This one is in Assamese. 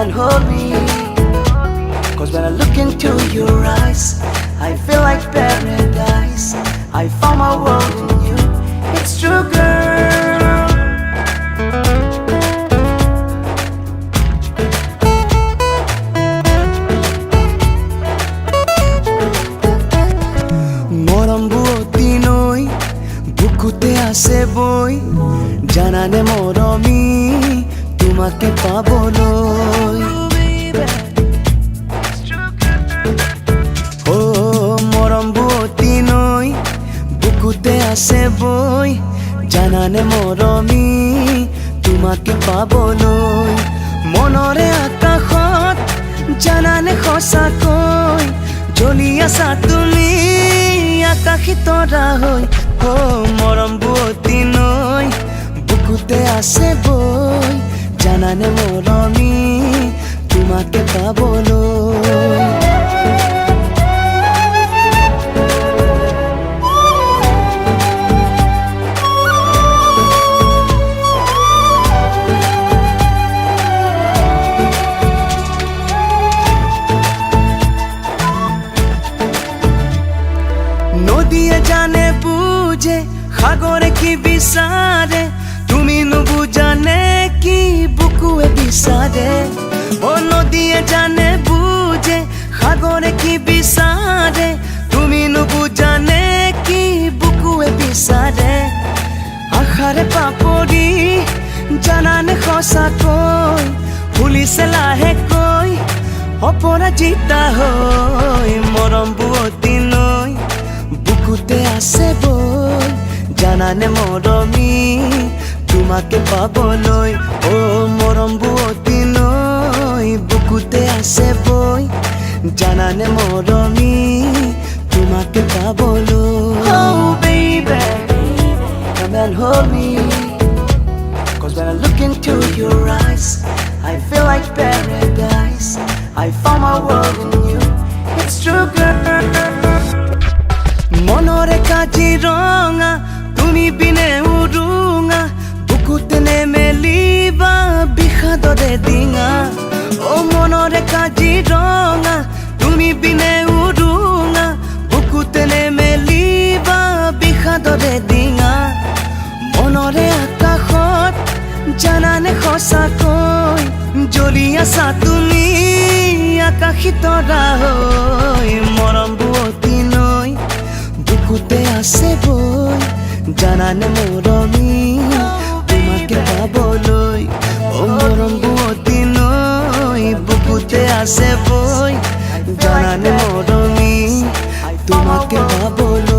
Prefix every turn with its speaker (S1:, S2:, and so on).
S1: and hold me. Cause when I look into your eyes, I feel like paradise. I found my world in you. It's true, girl. Moram buoti noi, bukute ase boy. Janane moromi, tumake paboloi. বুকুতে আছে বই জানানে মৰমি তোমাকে পাবলৈ মনৰে আকাশত জানানে সঁচাকৈ জ্বলি আছা তুমি আকাশী তৰা হৈ মৰম বুৱতী নৈ বুকুতে আছে বই জানানে মৰমি তোমাকে পাবলৈ নদীয়ে জানে বুঝে সাগরে কি বিচারে তুমি নুবুজানে কি বুকুয়ে বিচারে ও নদীয়ে জানে বুঝে সাগরে কি বিচারে তুমি নুবুজানে কি বুকুয়ে বিচারে আশাৰে পাপৰি জানানে সঁচাকৈ ফুলিছে লাহেকৈ অপৰাজিতা হৈ মৰম বুৱতী নৈ বুকুতে আছে বই জানানে মৰমি তোমাকে পাবলৈ ও মৰম বুৱতী নৈ বুকুতে আছে বই জানানে মৰমি তোমাকে পাবলৈ Oh baby, come and hold me. Cause when I look into your eyes, I feel like paradise. I found my world in you. It's true, girl. মনৰে Kaziranga তুমি বিনে উৰুঙা বুকুতে নেমেলিবা বিষাদৰে ডিঙা ও মনৰে কাজিৰঙা তুমি বিনে উৰুঙা বুকুতে নেমেলিবা বিষাদৰে ডিঙা মনৰে আকাশত জানানে সঁচাকৈ জ্বলি আছা তুমি আকাশী তৰা হৈ মৰম বুৱতী নৈ বুকুতে আছে বই জানানে মৰমি তোমাকে পাবলৈ ও মৰম বুৱতী নৈ বুকুতে আছে বই জানানে মৰমি তোমাকে পাবলৈ